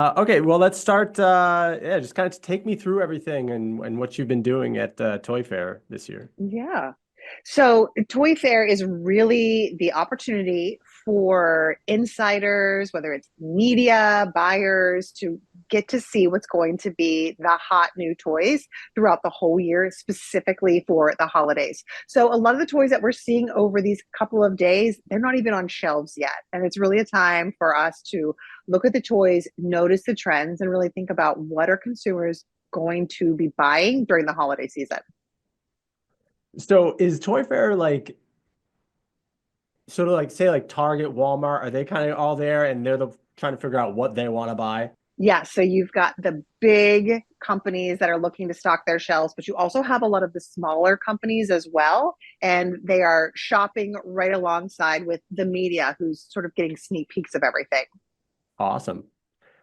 Okay, well, let's start. Yeah, just kind of take me through everything and what you've been doing at Toy Fair this year. Yeah. So, Toy Fair is really the opportunity for insiders, whether it's media, buyers, to get to see what's going to be the hot new toys throughout the whole year, specifically for the holidays. So, a lot of the toys that we're seeing over these couple of days, they're not even on shelves yet. And it's really a time for us to look at the toys, notice the trends, and really think about what are consumers going to be buying during the holiday season. So, is Toy Fair like sort of like say like Target, Walmart? Are they kind of all there and trying to figure out what they want to buy? Yeah, so you've got the big companies that are looking to stock their shelves, but you also have a lot of the smaller companies as well. And they are shopping right alongside with the media, who's sort of getting sneak peeks of everything. Awesome.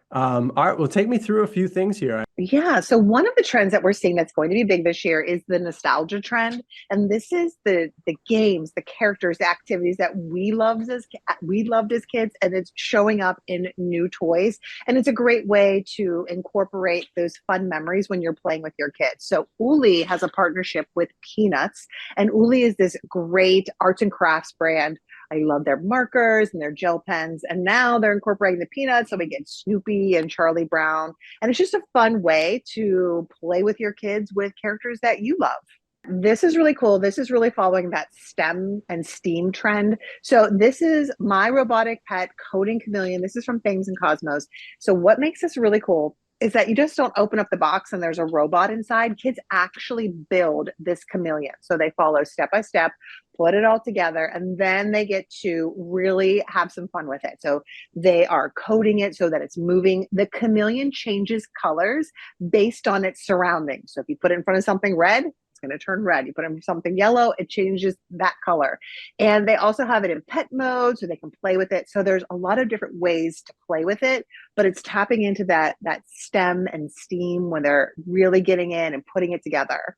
All right, well, take me through a few things here. Yeah. So one of the trends that we're seeing that's going to be big this year is the nostalgia trend, and this is the games, the characters, the activities that we loved as kids, and it's showing up in new toys. And it's a great way to incorporate those fun memories when you're playing with your kids. So Uli has a partnership with Peanuts, and Uli is this great arts and crafts brand. I love their markers and their gel pens, and now they're incorporating the peanuts, so we get Snoopy and Charlie Brown, and it's just a fun way to play with your kids with characters that you love. This is really cool. This is really following that STEM and STEAM trend. So this is My Robotic Pet Coding Chameleon. This is from Things and Cosmos. So what makes this really cool is that you just don't open up the box and there's a robot inside. Kids actually build this chameleon. So they follow step by step, put it all together, and then they get to really have some fun with it. So they are coding it so that it's moving. The chameleon changes colors based on its surroundings. So if you put it in front of something red, it's going to turn red. You put in something yellow, it changes that color. And they also have it in pet mode so they can play with it. So there's a lot of different ways to play with it, but it's tapping into that STEM and STEAM when they're really getting in and putting it together.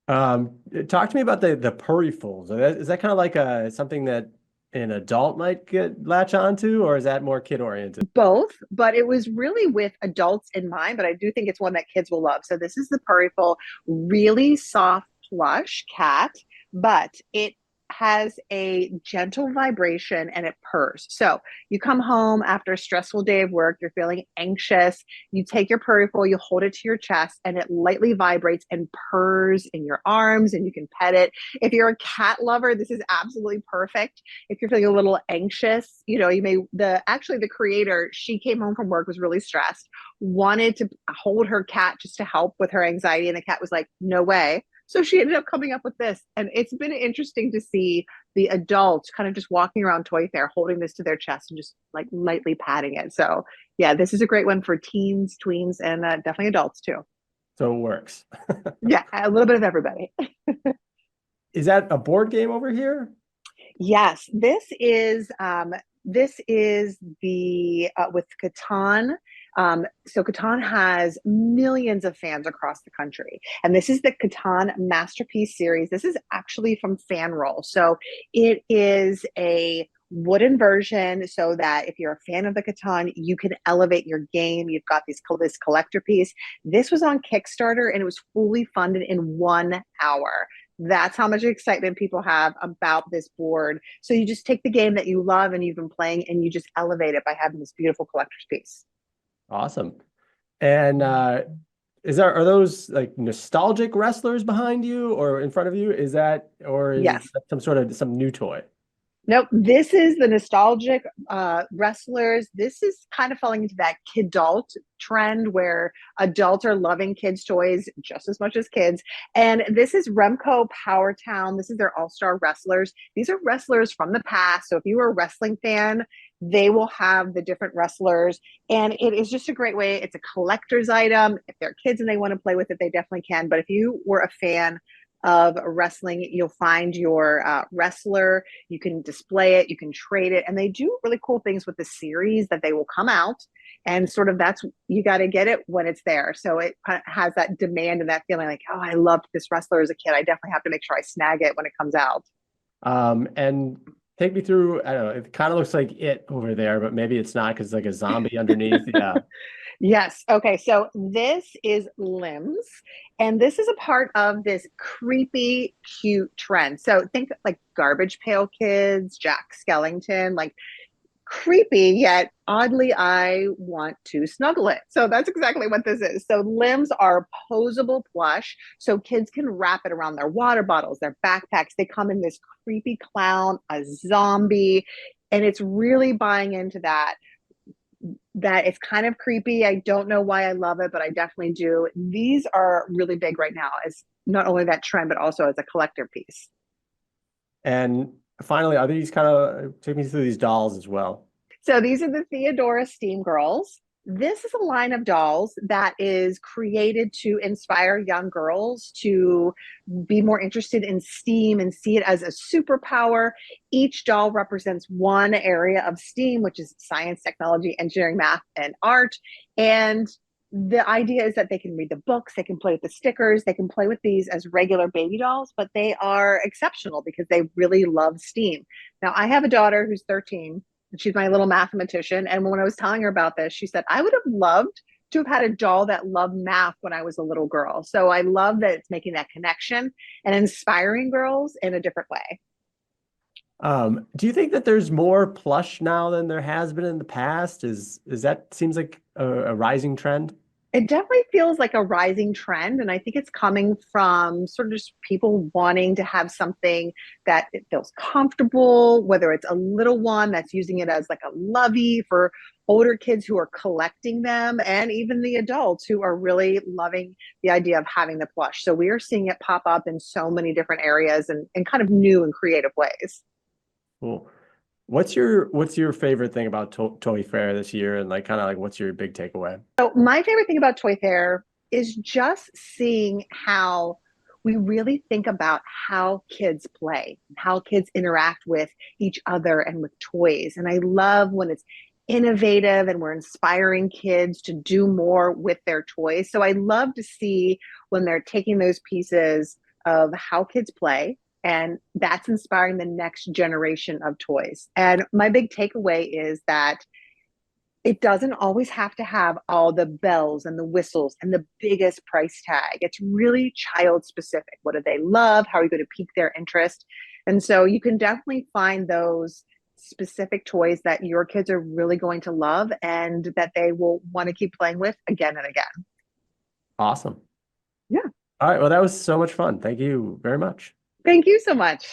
Talk to me about the Purryfuls. Is that kind of like something that an adult might get latch onto, or is that more kid oriented? Both, but it was really with adults in mind, but I do think it's one that kids will love. So this is the Purryful, really soft plush cat, but it has a gentle vibration and it purrs. So you come home after a stressful day of work, you're feeling anxious, you take your Purryful, you hold it to your chest, and it lightly vibrates and purrs in your arms, and you can pet it. If you're a cat lover, this is absolutely perfect. If you're feeling a little anxious, you may the creator, she came home from work, was really stressed, wanted to hold her cat just to help with her anxiety, and the cat was like, no way. So she ended up coming up with this, and it's been interesting to see the adults kind of just walking around Toy Fair holding this to their chest and just like lightly patting it. So yeah, this is a great one for teens, tweens, and definitely adults too. So it works. Yeah, a little bit of everybody. Is that a board game over here? Yes, this is the with Catan. So Catan has millions of fans across the country, and this is the Catan Masterpiece series. This is actually from Fanroll, so it is a wooden version, so that if you're a fan of the Catan, you can elevate your game. You've got this collector piece. This was on Kickstarter, and it was fully funded in 1 hour. That's how much excitement people have about this board. So you just take the game that you love and you've been playing, and you just elevate it by having this beautiful collector's piece. Awesome. And are those like nostalgic wrestlers behind you or in front of you? Or is Yes. that some new toy? Nope. This is the nostalgic wrestlers. This is kind of falling into that kidult trend where adults are loving kids' toys just as much as kids. And this is Remco Power Town. This is their all-star wrestlers. These are wrestlers from the past. So if you were a wrestling fan, they will have the different wrestlers. And it is just a great way. It's a collector's item. If they're kids and they want to play with it, they definitely can. But if you were a fan of wrestling, you'll find your wrestler, you can display it, you can trade it, and they do really cool things with the series that they will come out, and sort of that's, you got to get it when it's there. So it kind of has that demand and that feeling like, oh, I loved this wrestler as a kid, I definitely have to make sure I snag it when it comes out. And Take me through. I don't know. It kind of looks like it over there, but maybe it's not because it's like a zombie underneath. Yeah. Yes. Okay. So this is limbs, and this is a part of this creepy, cute trend. So think like Garbage Pail Kids, Jack Skellington, like creepy, yet oddly, I want to snuggle it. So that's exactly what this is. So limbs are posable plush. So kids can wrap it around their water bottles, their backpacks. They come in this creepy clown, a zombie, and it's really buying into that it's kind of creepy. I don't know why I love it, but I definitely do. These are really big right now as not only that trend, but also as a collector piece. And finally, are these kind of take me through these dolls as well? So these are the Theodora Steam Girls. This is a line of dolls that is created to inspire young girls to be more interested in STEAM and see it as a superpower. Each doll represents one area of STEAM, which is science, technology, engineering, math, and art. And the idea is that they can read the books, they can play with the stickers, they can play with these as regular baby dolls, but they are exceptional because they really love STEAM. Now, I have a daughter who's 13. She's my little mathematician. And when I was telling her about this, she said, I would have loved to have had a doll that loved math when I was a little girl. So I love that it's making that connection and inspiring girls in a different way. Do you think that there's more plush now than there has been in the past? Is that seems like a rising trend? It definitely feels like a rising trend. And I think it's coming from sort of just people wanting to have something that it feels comfortable, whether it's a little one that's using it as like a lovey for older kids who are collecting them, and even the adults who are really loving the idea of having the plush. So we are seeing it pop up in so many different areas and kind of new and creative ways. Cool. What's your favorite thing about Toy Fair this year, and like kind of like what's your big takeaway? So my favorite thing about Toy Fair is just seeing how we really think about how kids play, how kids interact with each other and with toys. And I love when it's innovative and we're inspiring kids to do more with their toys. So I love to see when they're taking those pieces of how kids play, and that's inspiring the next generation of toys. And my big takeaway is that it doesn't always have to have all the bells and the whistles and the biggest price tag. It's really child specific. What do they love? How are you going to pique their interest? And so you can definitely find those specific toys that your kids are really going to love and that they will want to keep playing with again and again. Awesome. Yeah. All right. Well, that was so much fun. Thank you very much. Thank you so much.